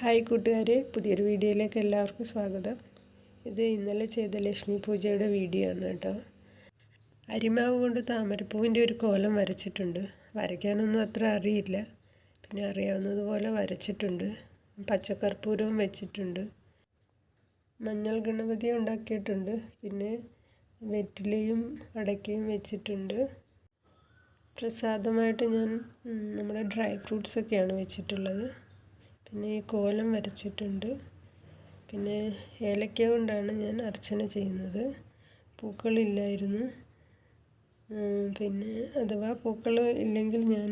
Hi കൂട്ടുകാരെ, പുതിയൊരു വീഡിയോയിലേക്ക് എല്ലാവർക്കും സ്വാഗതം. ഇത് ഇന്നലെ ചെയ്ത ലക്ഷ്മി പൂജയുടെ വീഡിയോ ആണ് കേട്ടോ. അരിമാവ് കൊണ്ട് താമരപ്പൂവിൻ്റെ ഒരു കോലം വരച്ചിട്ടുണ്ട്. വരയ്ക്കാനൊന്നും അത്ര അറിയില്ല, പിന്നെ അറിയാവുന്നതുപോലെ വരച്ചിട്ടുണ്ട്. പച്ചക്കർപ്പൂരവും വെച്ചിട്ടുണ്ട്. മഞ്ഞൾ ഗണപതി ഉണ്ടാക്കിയിട്ടുണ്ട്. പിന്നെ വെറ്റിലയും അടയ്ക്കയും വെച്ചിട്ടുണ്ട്. പ്രസാദമായിട്ട് ഞാൻ നമ്മുടെ ഡ്രൈ ഫ്രൂട്ട്സൊക്കെയാണ് വെച്ചിട്ടുള്ളത്. പിന്നെ ഈ കോലം വരച്ചിട്ടുണ്ട്. പിന്നെ ഏലക്ക കൊണ്ടാണ് ഞാൻ അർച്ചന ചെയ്യുന്നത്. പൂക്കളില്ലായിരുന്നു. പിന്നെ അഥവാ പൂക്കൾ ഇല്ലെങ്കിൽ ഞാൻ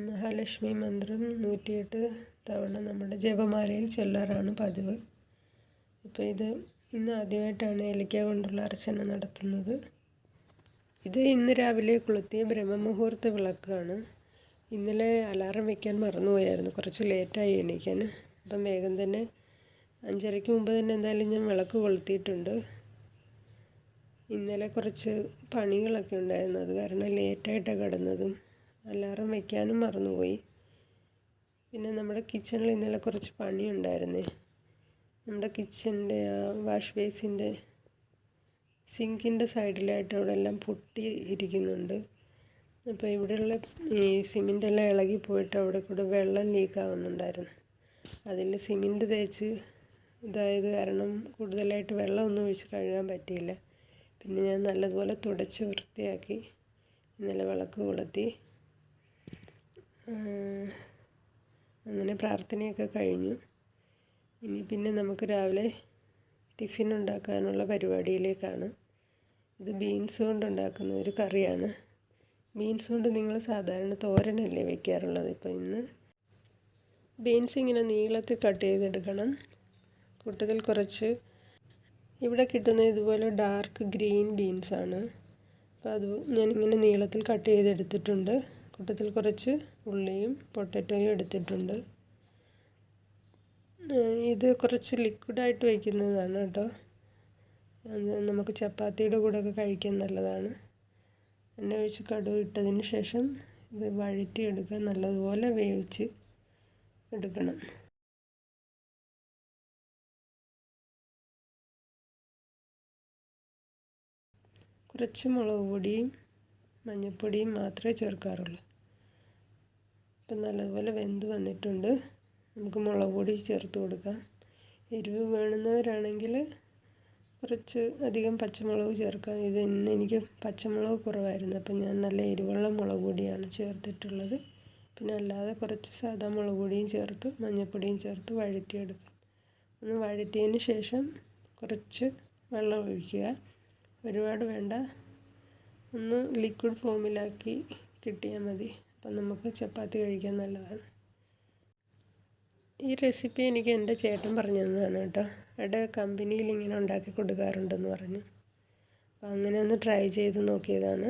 മഹാലക്ഷ്മി മന്ത്രം 108 തവണ നമ്മുടെ ജപമാലയിൽ ചൊല്ലാറാണ് പതിവ്. ഇപ്പോൾ ഇന്ന് ആദ്യമായിട്ടാണ് ഏലക്ക കൊണ്ടുള്ള അർച്ചന നടത്തുന്നത്. ഇത് ഇന്ന് രാവിലെ കൊളുത്തിയ ബ്രഹ്മമുഹൂർത്ത വിളക്കാണ്. ഇന്നലെ അലാറം വയ്ക്കാൻ മറന്നുപോയായിരുന്നു, കുറച്ച് ലേറ്റായി എണീക്കാൻ. അപ്പം വേഗം തന്നെ 5:30 മുമ്പ് തന്നെ എന്തായാലും ഞാൻ വിളക്ക് കൊളുത്തിയിട്ടുണ്ട്. ഇന്നലെ കുറച്ച് പണികളൊക്കെ ഉണ്ടായിരുന്നു, അത് കാരണം ലേറ്റായിട്ടാണ് കിടന്നതും. അലാറം വയ്ക്കാനും മറന്നുപോയി. പിന്നെ നമ്മുടെ കിച്ചണിൽ ഇന്നലെ കുറച്ച് പണിയുണ്ടായിരുന്നേ. നമ്മുടെ കിച്ചൻ്റെ വാഷ് ബേസിൻ്റെ സിങ്കിൻ്റെ സൈഡിലായിട്ട് അവിടെ എല്ലാം പൊട്ടി ഇരിക്കുന്നുണ്ട്. അപ്പോൾ ഇവിടെയുള്ള ഈ സിമെൻ്റെല്ലാം ഇളകി പോയിട്ട് അവിടെ കൂടെ വെള്ളം ലീക്കാവുന്നുണ്ടായിരുന്നു. അതിൽ സിമെൻറ്റ് തേച്ച് ഇതായത് കാരണം കൂടുതലായിട്ട് വെള്ളമൊന്നും ഒഴിച്ച് കഴുകാൻ പറ്റിയില്ല. പിന്നെ ഞാൻ നല്ലതുപോലെ തുടച്ച് വൃത്തിയാക്കി ഇന്നലെ വിളക്ക് കൊളുത്തി. അങ്ങനെ പ്രാർത്ഥനയൊക്കെ കഴിഞ്ഞു. ഇനി പിന്നെ നമുക്ക് രാവിലെ ടിഫിൻ ഉണ്ടാക്കാനുള്ള പരിപാടിയിലേക്കാണ്. ഇത് ബീൻസ് കൊണ്ടുണ്ടാക്കുന്ന ഒരു കറിയാണ്. ബീൻസ് കൊണ്ട് നിങ്ങൾ സാധാരണ തോരനല്ലേ വയ്ക്കാറുള്ളത്. ഇപ്പോൾ ഇന്ന് ബീൻസ് ഇങ്ങനെ നീളത്തിൽ കട്ട് ചെയ്തെടുക്കണം. കൂട്ടത്തിൽ കുറച്ച് ഇവിടെ കിട്ടുന്ന ഇതുപോലെ ഡാർക്ക് ഗ്രീൻ ബീൻസാണ്. അപ്പോൾ അത് ഞാനിങ്ങനെ നീളത്തിൽ കട്ട് ചെയ്തെടുത്തിട്ടുണ്ട്. കൂട്ടത്തിൽ കുറച്ച് ഉള്ളിയും പൊട്ടറ്റോയും എടുത്തിട്ടുണ്ട്. ഇത് കുറച്ച് ലിക്വിഡായിട്ട് വയ്ക്കുന്നതാണ് കേട്ടോ. നമുക്ക് ചപ്പാത്തിയുടെ കൂടെയൊക്കെ കഴിക്കാൻ നല്ലതാണ്. എണ്ണ ഒഴിച്ച് കടുക് ഇട്ടതിന് ശേഷം ഇത് വഴറ്റിയെടുക്കുക. നല്ലതുപോലെ വേവിച്ച് എടുക്കണം. കുറച്ച് മുളക് പൊടിയും മഞ്ഞൾപ്പൊടിയും മാത്രമേ ചേർക്കാറുള്ളൂ. ഇപ്പം നല്ലതുപോലെ വെന്ത് വന്നിട്ടുണ്ട്. നമുക്ക് മുളക് പൊടി ചേർത്ത് കൊടുക്കാം. എരിവ് വേണമെന്നവരാണെങ്കിൽ കുറച്ച് അധികം പച്ചമുളക് ചേർക്കാം. ഇന്ന് എനിക്ക് പച്ചമുളക് കുറവായിരുന്നു, അപ്പം ഞാൻ നല്ല എരിവുള്ള മുളക് പൊടിയാണ് ചേർത്തിട്ടുള്ളത്. പിന്നെ അല്ലാതെ കുറച്ച് സാധാ മുളക് പൊടിയും ചേർത്ത് മഞ്ഞൾപ്പൊടിയും ചേർത്ത് വഴറ്റിയെടുക്കാം. ഒന്ന് വഴറ്റിയതിന് ശേഷം കുറച്ച് വെള്ളം ഒഴിക്കുക. ഒരുപാട് വേണ്ട, ഒന്ന് ലിക്വിഡ് ഫോമിലാക്കി കിട്ടിയാൽ മതി. അപ്പം നമുക്ക് ചപ്പാത്തി കഴിക്കാൻ നല്ലതാണ്. ഈ റെസിപ്പി എനിക്ക് എൻ്റെ ചേട്ടൻ പറഞ്ഞു തന്നതാണ് കേട്ടോ. അവിടെ കമ്പനിയിൽ ഇങ്ങനെ ഉണ്ടാക്കി കൊടുക്കാറുണ്ടെന്ന് പറഞ്ഞു. അപ്പോൾ അങ്ങനെ ഒന്ന് ട്രൈ ചെയ്ത് നോക്കിയതാണ്.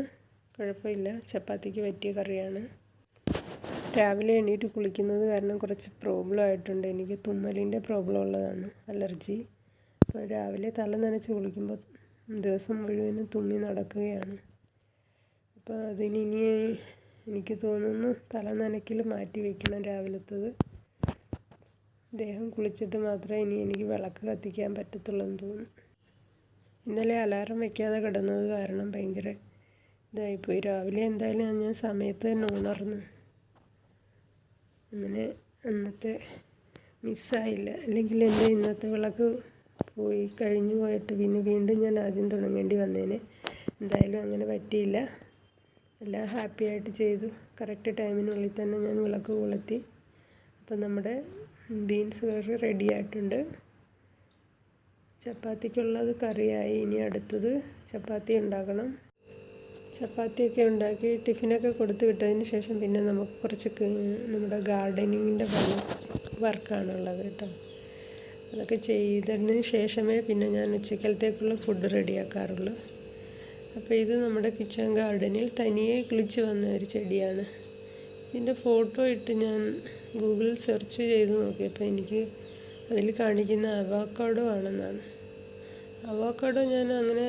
കുഴപ്പമില്ല, ചപ്പാത്തിക്ക് പറ്റിയ കറിയാണ്. രാവിലെ എണീറ്റ് കുളിക്കുന്നത് കാരണം കുറച്ച് പ്രോബ്ലം ആയിട്ടുണ്ട്. എനിക്ക് തുമ്മലിൻ്റെ പ്രോബ്ലം ഉള്ളതാണ്, അലർജി. അപ്പോൾ രാവിലെ തല നനച്ച് കുളിക്കുമ്പോൾ ദിവസം മുഴുവനും തുമ്മി നടക്കുകയാണ്. അപ്പോൾ അതിനി എനിക്ക് തോന്നുന്നു തല നനയ്ക്കൽ മാറ്റി വയ്ക്കണം രാവിലത്തത്. ദേഹം കുളിച്ചിട്ട് മാത്രമേ ഇനി എനിക്ക് വിളക്ക് കത്തിക്കാൻ പറ്റത്തുള്ളൂ എന്ന് തോന്നുന്നു. ഇന്നലെ അലാറം വയ്ക്കാതെ കിടന്നത് കാരണം ഭയങ്കര ഇതായിപ്പോയി. രാവിലെ എന്തായാലും ഞാൻ സമയത്ത് തന്നെ ഉണർന്നു. അങ്ങനെ അന്നത്തെ മിസ്സായില്ല. അല്ലെങ്കിൽ എൻ്റെ ഇന്നത്തെ വിളക്ക് കഴിഞ്ഞു പോയിട്ട് പിന്നെ വീണ്ടും ഞാൻ ആദ്യം തുടങ്ങേണ്ടി വന്നേനെ. എന്തായാലും അങ്ങനെ പറ്റിയില്ല. എല്ലാം ഹാപ്പിയായിട്ട് ചെയ്തു. കറക്റ്റ് ടൈമിനുള്ളിൽ തന്നെ ഞാൻ വിളക്ക് കൊളുത്തി. അപ്പം നമ്മുടെ ബീൻസ് കറി റെഡി ആയിട്ടുണ്ട്. ചപ്പാത്തിക്കുള്ളത് കറിയായി. ഇനി അടുത്തത് ചപ്പാത്തി ഉണ്ടാക്കണം. ചപ്പാത്തിയൊക്കെ ഉണ്ടാക്കി ടിഫിനൊക്കെ കൊടുത്തു വിട്ടതിന് ശേഷം പിന്നെ നമുക്ക് കുറച്ച് നമ്മുടെ ഗാർഡനിങ്ങിൻ്റെ വർക്കാണുള്ളത് കേട്ടോ. അതൊക്കെ ചെയ്തതിന് ശേഷമേ പിന്നെ ഞാൻ ഉച്ചക്കലത്തേക്കുള്ള ഫുഡ് റെഡിയാക്കാറുള്ളൂ. അപ്പോൾ ഇത് നമ്മുടെ കിച്ചൺ ഗാർഡനിൽ തനിയെ കിളിച്ച് വന്ന ഒരു ചെടിയാണ്. ഇതിൻ്റെ ഫോട്ടോ ഇട്ട് ഞാൻ ഗൂഗിളിൽ സെർച്ച് ചെയ്ത് നോക്കിയപ്പോൾ എനിക്ക് അതിൽ കാണിക്കുന്ന അവോക്കാഡോ ആണെന്നാണ്. അവോക്കാഡോ ഞാൻ അങ്ങനെ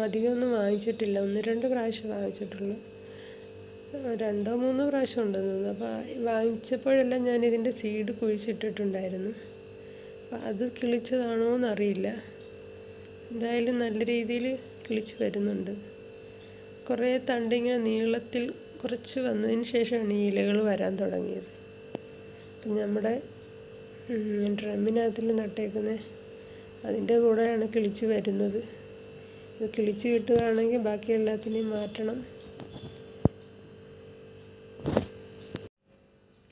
അധികമൊന്നും വാങ്ങിച്ചിട്ടില്ല, 1-2 പ്രാവശ്യം വാങ്ങിച്ചിട്ടുള്ളൂ. രണ്ടോ മൂന്നോ പ്രാവശ്യം ഉണ്ടെന്ന് തോന്നുന്നു. അപ്പോൾ വാങ്ങിച്ചപ്പോഴെല്ലാം ഞാൻ ഇതിൻ്റെ സീഡ് കുഴിച്ചിട്ടിട്ടുണ്ടായിരുന്നു. അപ്പോൾ അത് കിളിച്ചതാണോ എന്നറിയില്ല. എന്തായാലും നല്ല രീതിയിൽ കിളിച്ച് വരുന്നുണ്ട്. കുറേ തണ്ടിങ്ങനെ നീളത്തിൽ കുറച്ച് വന്നതിന് ശേഷമാണ് ഈ ഇലകൾ വരാൻ തുടങ്ങിയത്. അപ്പം നമ്മുടെ ഡ്രമ്മിനകത്തിൽ നട്ടേക്കുന്നത് അതിൻ്റെ കൂടെയാണ് കിളിച്ച് വരുന്നത്. ഇത് കിളിച്ച് കിട്ടുകയാണെങ്കിൽ ബാക്കി എല്ലാത്തിനെയും മാറ്റണം.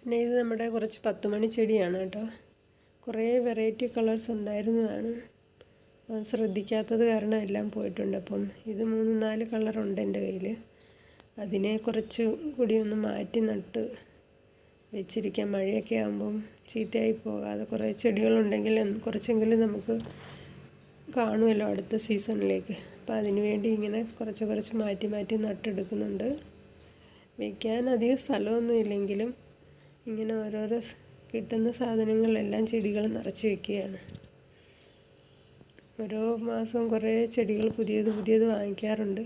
പിന്നെ ഇത് നമ്മുടെ കുറച്ച് 10 മണി ചെടിയാണ് കേട്ടോ. കുറേ വെറൈറ്റി കളേഴ്സ് ഉണ്ടായിരുന്നതാണ്. ശ്രദ്ധിക്കാത്തത് കാരണം എല്ലാം പോയിട്ടുണ്ട്. അപ്പം ഇത് 3-4 കളറുണ്ട് എൻ്റെ കയ്യിൽ. അതിനെ കുറച്ച് കൂടി ഒന്ന് മാറ്റി നട്ട് വെച്ചിരിക്കാം. മഴയൊക്കെ ആകുമ്പം ചീത്തയായി പോകാതെ കുറേ ചെടികളുണ്ടെങ്കിൽ കുറച്ചെങ്കിലും നമുക്ക് കാണുമല്ലോ അടുത്ത സീസണിലേക്ക്. അപ്പോൾ അതിന് വേണ്ടി ഇങ്ങനെ കുറച്ച് മാറ്റി നട്ടെടുക്കുന്നുണ്ട്. വയ്ക്കാൻ അധികം സ്ഥലമൊന്നും ഇല്ലെങ്കിലും ഇങ്ങനെ ഓരോരോ കിട്ടുന്ന സാധനങ്ങളെല്ലാം ചെടികൾ നിറച്ച് വയ്ക്കുകയാണ്. ഓരോ മാസം കുറേ ചെടികൾ പുതിയത് വാങ്ങിക്കാറുണ്ട്.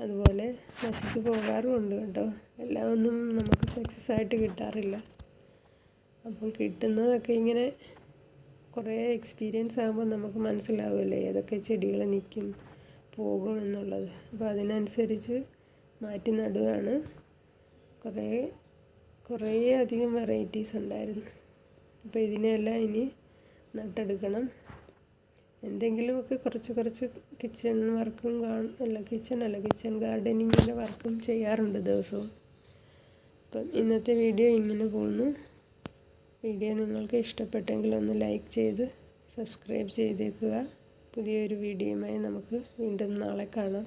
അതുപോലെ നശിച്ചു പോകാറുമുണ്ട് കേട്ടോ. എല്ലാം ഒന്നും നമുക്ക് സക്സസ് ആയിട്ട് കിട്ടാറില്ല. അപ്പം കിട്ടുന്നതൊക്കെ ഇങ്ങനെ കുറേ എക്സ്പീരിയൻസ് ആകുമ്പോൾ നമുക്ക് മനസ്സിലാവുമല്ലോ ഏതൊക്കെ ചെടികൾ നിൽക്കും പോകും എന്നുള്ളത്. അപ്പോൾ അതിനനുസരിച്ച് മാറ്റി നടുകയാണ്. കുറേ അധികം വെറൈറ്റീസ് ഉണ്ടായിരുന്നു. അപ്പോൾ ഇതിനെല്ലാം ഇനി നട്ടെടുക്കണം. എന്തെങ്കിലുമൊക്കെ കുറച്ച് കിച്ചൺ വർക്കും കിച്ചൺ ഗാർഡനിങ്ങിൻ്റെ വർക്കും ചെയ്യാറുണ്ട് ദിവസവും. അപ്പം ഇന്നത്തെ വീഡിയോ ഇങ്ങനെ പോകുന്നു. വീഡിയോ നിങ്ങൾക്ക് ഇഷ്ടപ്പെട്ടെങ്കിൽ ഒന്ന് ലൈക്ക് ചെയ്ത് സബ്സ്ക്രൈബ് ചെയ്തേക്കുക. പുതിയൊരു വീഡിയോയുമായി നമുക്ക് വീണ്ടും നാളെ കാണാം.